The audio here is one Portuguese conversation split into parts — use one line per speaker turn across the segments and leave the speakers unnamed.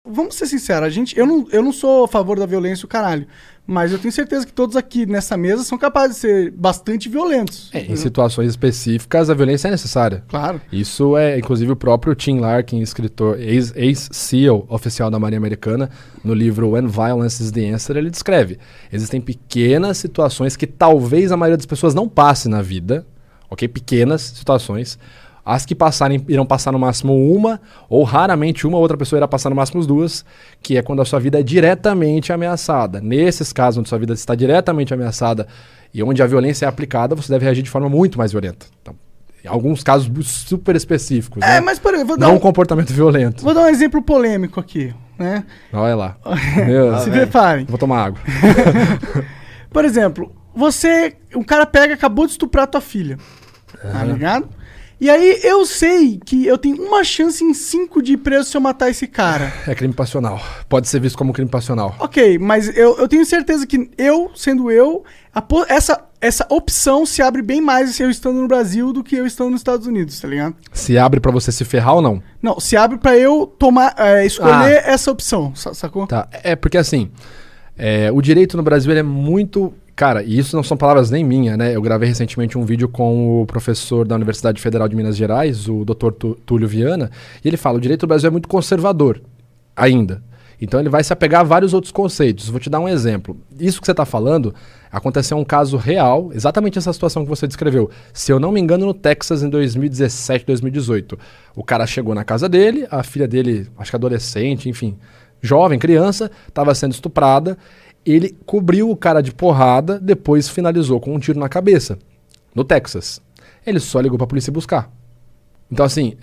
vamos ser sinceros, eu não sou a favor da violência o caralho, mas eu tenho certeza que todos aqui nessa mesa são capazes de ser bastante violentos.
Em situações específicas, a violência é necessária.
Claro.
Isso é, inclusive, o próprio Tim Larkin, escritor, ex-SEAL oficial da Marinha Americana, no livro When Violence is the Answer, ele descreve. Existem pequenas situações que talvez a maioria das pessoas não passe na vida, ok? Pequenas situações. As que passarem irão passar no máximo uma, ou raramente uma outra pessoa irá passar no máximo duas, que é quando a sua vida é diretamente ameaçada. Nesses casos onde sua vida está diretamente ameaçada e onde a violência é aplicada, você deve reagir de forma muito mais violenta. Então, em alguns casos super específicos. Né?
Mas por exemplo,
não um comportamento violento.
Vou dar um exemplo polêmico aqui, né?
Olha lá.
Se preparem.
Vou tomar água.
Por exemplo, um cara acabou de estuprar tua filha. Tá ligado? E aí eu sei que eu tenho uma chance em 5 de ir preso se eu matar esse cara.
É crime passional. Pode ser visto como crime passional.
Ok, mas eu tenho certeza que essa opção se abre bem mais se eu estando no Brasil do que eu estando nos Estados Unidos, tá ligado?
Se abre pra você se ferrar ou não?
Não, se abre pra eu escolher essa opção, sacou?
Tá, porque assim, o direito no Brasil ele é muito... Cara, e isso não são palavras nem minhas, né? Eu gravei recentemente um vídeo com o professor da Universidade Federal de Minas Gerais, o Dr. Túlio Viana, e ele fala, o direito do Brasil é muito conservador, ainda. Então ele vai se apegar a vários outros conceitos. Vou te dar um exemplo. Isso que você está falando, aconteceu um caso real, exatamente essa situação que você descreveu. Se eu não me engano, no Texas, em 2017, 2018. O cara chegou na casa dele, a filha dele, acho que adolescente, enfim, jovem, criança, estava sendo estuprada. Ele cobriu o cara de porrada, depois finalizou com um tiro na cabeça, no Texas. Ele só ligou pra polícia buscar. Então assim,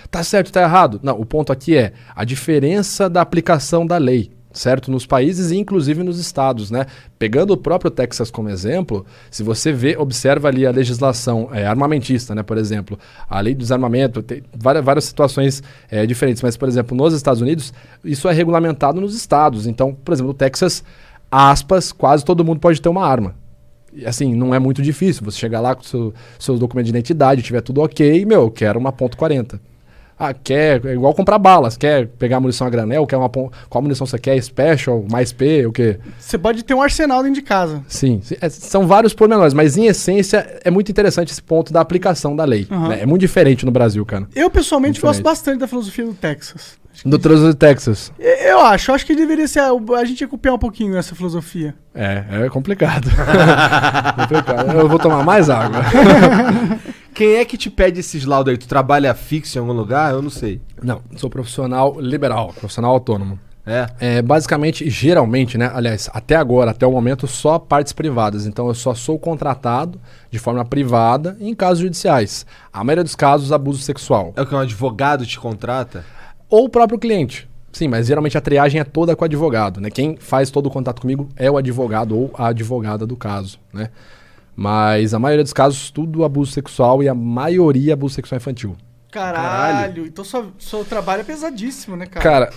tá certo, tá errado? Não, o ponto aqui é a diferença da aplicação da lei, certo? Nos países e inclusive nos estados, né? Pegando o próprio Texas como exemplo, se você observa ali a legislação armamentista, né? Por exemplo, a lei do desarmamento, tem várias situações diferentes, mas por exemplo, nos Estados Unidos, isso é regulamentado nos estados. Então, por exemplo, no Texas, aspas, quase todo mundo pode ter uma arma. E, assim, não é muito difícil. Você chegar lá com seus documentos de identidade, tiver tudo ok, eu quero uma .40. É igual comprar balas. Quer pegar munição a granel? Qual munição você quer? Special? Mais P? O quê?
Você pode ter um arsenal dentro de casa.
Sim. São vários pormenores, mas em essência é muito interessante esse ponto da aplicação da lei.
Uhum.
Né? É muito diferente no Brasil, cara.
Eu, pessoalmente, gosto bastante da filosofia do Texas.
Do trânsito de Texas.
Eu acho que deveria ser. A gente ia copiar um pouquinho essa filosofia.
É complicado. Eu vou tomar mais água.
Quem é que te pede esses laudos aí? Tu trabalha fixo em algum lugar? Eu não sei.
Não, sou profissional liberal, profissional autônomo. Basicamente, geralmente, né? Aliás, até agora, até o momento, só partes privadas. Então eu só sou contratado de forma privada em casos judiciais. A maioria dos casos, abuso sexual.
É o que um advogado te contrata?
Ou o próprio cliente. Sim, mas geralmente a triagem é toda com o advogado, né? Quem faz todo o contato comigo é o advogado ou a advogada do caso, né? Mas a maioria dos casos, tudo abuso sexual e a maioria abuso sexual infantil.
Caralho. Então seu trabalho é pesadíssimo, né, cara?
Cara,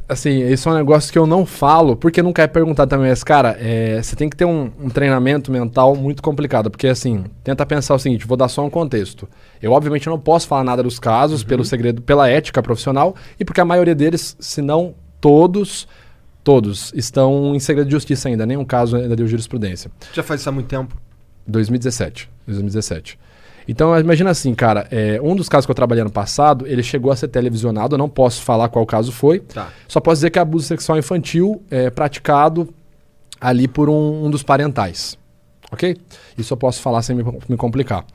assim, esse é um negócio que eu não falo, porque não quero perguntar também, mas, cara, você tem que ter um treinamento mental muito complicado, porque, assim, tenta pensar o seguinte, vou dar só um contexto. Eu, obviamente, não posso falar nada dos casos, pelo segredo, pela ética profissional, e porque a maioria deles, se não todos estão em segredo de justiça ainda, nenhum caso ainda deu jurisprudência.
Já faz isso há muito tempo?
2017. Então, imagina assim, cara, um dos casos que eu trabalhei ano passado, ele chegou a ser televisionado, eu não posso falar qual caso foi, só posso dizer que é abuso sexual infantil praticado ali por um dos parentais, ok? Isso eu posso falar sem me complicar.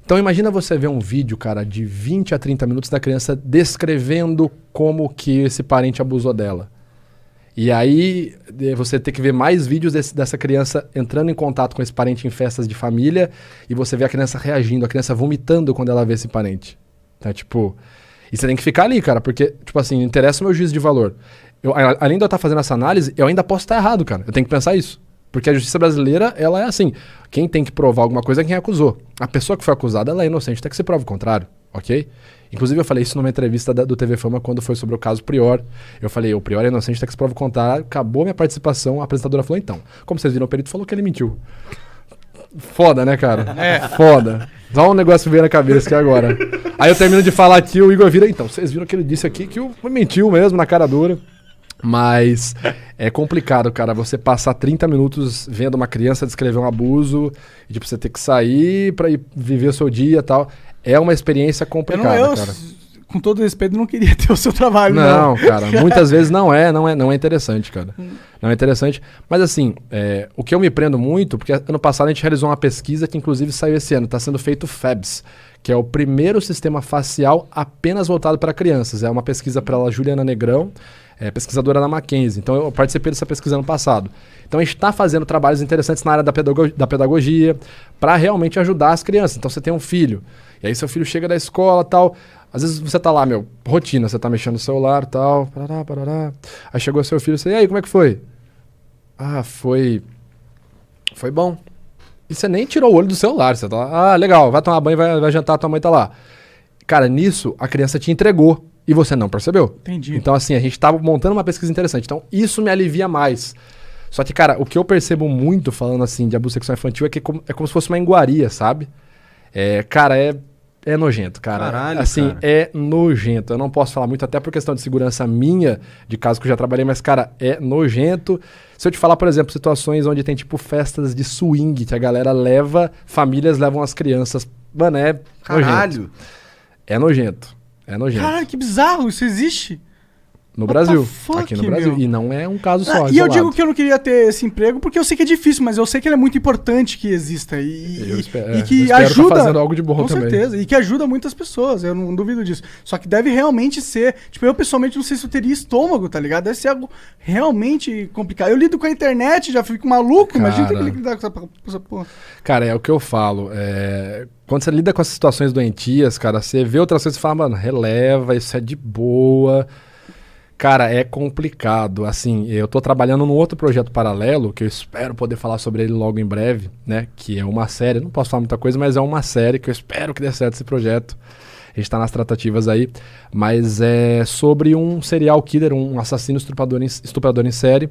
Então, imagina você ver um vídeo, cara, de 20 a 30 minutos da criança descrevendo como que esse parente abusou dela. E aí você tem que ver mais vídeos dessa criança entrando em contato com esse parente em festas de família e você vê a criança reagindo, a criança vomitando quando ela vê esse parente. Tá, tipo... E você tem que ficar ali, cara, porque, tipo assim, interessa o meu juízo de valor. Além de eu estar fazendo essa análise, eu ainda posso estar errado, cara. Eu tenho que pensar isso. Porque a justiça brasileira, ela é assim. Quem tem que provar alguma coisa é quem acusou. A pessoa que foi acusada, ela é inocente, até que se prove o contrário, ok? Inclusive eu falei isso numa entrevista do TV Fama quando foi sobre o caso Prior. Eu falei, o Prior é inocente, até que se prove o contrário. Acabou minha participação, a apresentadora falou, então, como vocês viram, o perito falou que ele mentiu. Foda, né, cara? Foda. Só um negócio veio na cabeça aqui agora. Aí eu termino de falar aqui, o Igor vira, então, vocês viram que ele disse aqui que mentiu mesmo, na cara dura. Mas é complicado, cara, você passar 30 minutos vendo uma criança descrever um abuso, e tipo, você ter que sair pra ir viver o seu dia e tal. É uma experiência complicada, cara.
Com todo respeito, não queria ter o seu trabalho,
não. Não, cara, muitas vezes não é interessante, cara. Não é interessante. Mas assim, o que eu me prendo muito, porque ano passado a gente realizou uma pesquisa que inclusive saiu esse ano, está sendo feito o FABS, que é o primeiro sistema facial apenas voltado para crianças. É uma pesquisa pela Juliana Negrão, pesquisadora da Mackenzie. Então eu participei dessa pesquisa ano passado. Então a gente está fazendo trabalhos interessantes na área da pedagogia para realmente ajudar as crianças. Então você tem um filho, e aí seu filho chega da escola e tal. Às vezes você tá lá, rotina, você tá mexendo no celular e tal, parará. Aí chegou seu filho, você, e aí, como é que foi? Ah, foi bom. E você nem tirou o olho do celular, você tá lá, legal, vai tomar banho, vai jantar, tua mãe tá lá. Cara, nisso, a criança te entregou e você não percebeu.
Entendi.
Então, assim, a gente tava montando uma pesquisa interessante. Então, isso me alivia mais. Só que, cara, o que eu percebo muito falando, assim, de abuso sexual infantil é como se fosse uma iguaria, sabe? Cara, é nojento, cara.
Caralho,
assim,
cara.
É nojento. Eu não posso falar muito, até por questão de segurança minha, de caso que eu já trabalhei, mas, cara, é nojento. Se eu te falar, por exemplo, situações onde tem, tipo, festas de swing, que a galera famílias levam as crianças. Mano,
Caralho.
nojento. É nojento. É nojento.
Caralho, que bizarro, isso existe?
No
What
Brasil.
the fuck,
Aqui no Brasil.
meu?
E não é um caso só,
E eu
isolado.
digo que eu não queria ter esse emprego porque eu sei que é difícil, mas eu sei que ele é muito importante que exista.
Eu espero,
e que
espero
ajuda.
tá fazendo algo de bom
com
também.
certeza. E que ajuda muitas pessoas, eu não duvido disso. Só que deve realmente ser. Tipo, eu pessoalmente não sei se eu teria estômago, tá ligado? Deve ser algo realmente complicado. Eu lido com a internet, já fico maluco, imagina ter que lidar com essa porra.
Cara, é o que eu falo. Quando você lida com as situações doentias, cara, você vê outras coisas e fala, mano, releva, isso é de boa. Cara, é complicado. Assim, eu tô trabalhando num outro projeto paralelo, que eu espero poder falar sobre ele logo em breve, né? Que é uma série, não posso falar muita coisa, mas é uma série que eu espero que dê certo esse projeto. A gente tá nas tratativas aí. Mas é sobre um serial killer, um assassino estuprador em série,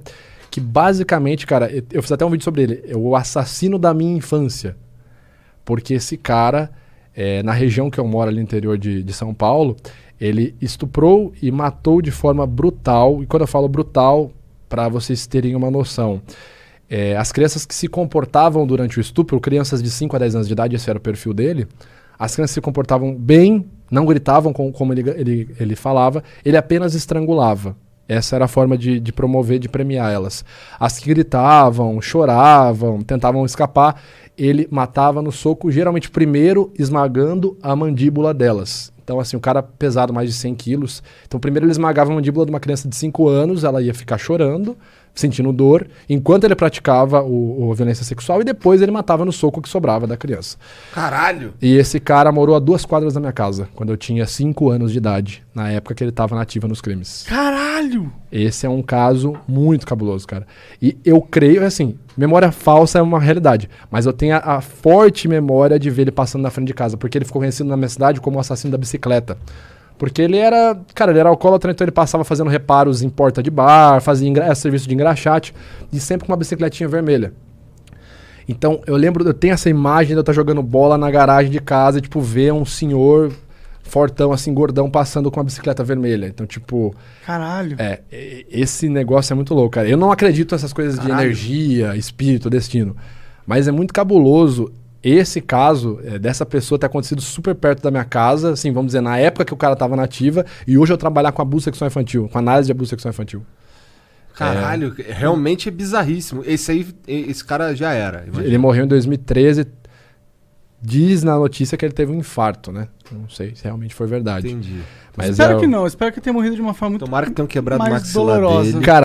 que basicamente, cara, eu fiz até um vídeo sobre ele, é o assassino da minha infância. Porque esse cara, na região que eu moro ali no interior de São Paulo, ele estuprou e matou de forma brutal. E quando eu falo brutal, para vocês terem uma noção, as crianças que se comportavam durante o estupro, crianças de 5 a 10 anos de idade, esse era o perfil dele, as crianças se comportavam bem, não gritavam como ele falava, ele apenas estrangulava. Essa era a forma de promover, de premiar elas. As que gritavam, choravam, tentavam escapar, ele matava no soco, geralmente primeiro esmagando a mandíbula delas. Então, assim, o cara pesado mais de 100 quilos. Então, primeiro ele esmagava a mandíbula de uma criança de 5 anos, ela ia ficar chorando, sentindo dor, enquanto ele praticava a violência sexual, e depois ele matava no soco que sobrava da criança.
Caralho!
E esse cara morou a 2 quadras da minha casa, quando eu tinha 5 anos de idade, na época que ele estava na ativa nos crimes.
Caralho!
Esse é um caso muito cabuloso, cara. E eu creio, assim, memória falsa é uma realidade, mas eu tenho a forte memória de ver ele passando na frente de casa, porque ele ficou conhecido na minha cidade como o assassino da bicicleta. Porque ele era alcoólatra, então ele passava fazendo reparos em porta de bar, fazia serviço de engraxate, e sempre com uma bicicletinha vermelha. Então, eu tenho essa imagem de eu estar jogando bola na garagem de casa e, tipo, ver um senhor fortão, assim, gordão, passando com uma bicicleta vermelha. Então, tipo...
Caralho.
Esse negócio é muito louco, cara. Eu não acredito nessas coisas de energia, espírito, destino. Mas é muito cabuloso esse caso dessa pessoa ter acontecido super perto da minha casa, assim, vamos dizer, na época que o cara tava na ativa, e hoje eu trabalhar com abuso sexual infantil, com análise de abuso sexual infantil.
Caralho, realmente é bizarríssimo. Esse cara já era. Imagina.
Ele morreu em 2013. Diz na notícia que ele teve um infarto, né? Não sei se realmente foi verdade.
Entendi.
Mas
espero que não, espero que tenha morrido de uma forma muito
Tomara que tenham quebrado o
mais
maxilar
dolorosa.
dele.
Cara,